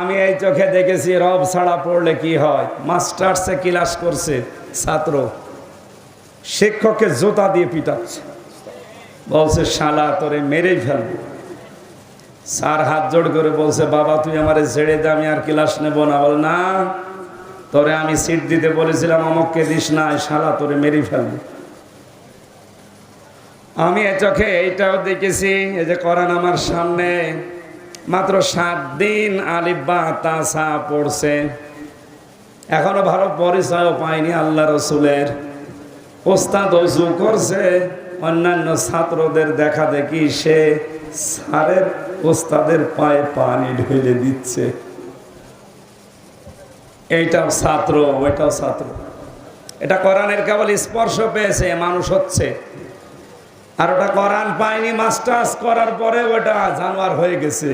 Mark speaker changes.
Speaker 1: আমি এই চোখে দেখেছি রব ছাড়া পড়লে কি হয়। মাস্টার্সে ক্লাস করছে ছাত্র, শিক্ষককে জুতা দিয়ে পিটাচ্ছে, বলছে শালা তোরে মেরেই ফেলবো। স্যার হাত জোড় করে বলছে বাবা তুই আমারে ছেড়ে দে, আমি আর ক্লাস নেব না। বল না, তোরে আমি সিট দিতে বলেছিলাম, অমককে দিস না, শালা তোরে মেরেই ফেলবো। আমি এ চোখে এইটাও দেখেছি, এই যে কোরআন আমার সামনে, মাত্র 7 দিন আলিফ বা তা সা পড়ছে, এখনো ভালো পরিচয়ও পায়নি আল্লাহ রসুলের। ওস্তাদ ওযু করছে, অন্যান্য ছাত্রদের দেখা দেখি সে স্যারের ওস্তাদের পায়ে পানি ঢেলে দিচ্ছে। এইটাও ছাত্র, ওইটাও ছাত্র। এটা কোরআনের কেবল স্পর্শ পেয়েছে, মানুষ হচ্ছে। আর ওটা কোরআন পায়নি, মাস্টার্স করার পরে ওটা জানোয়ার হয়ে গেছে।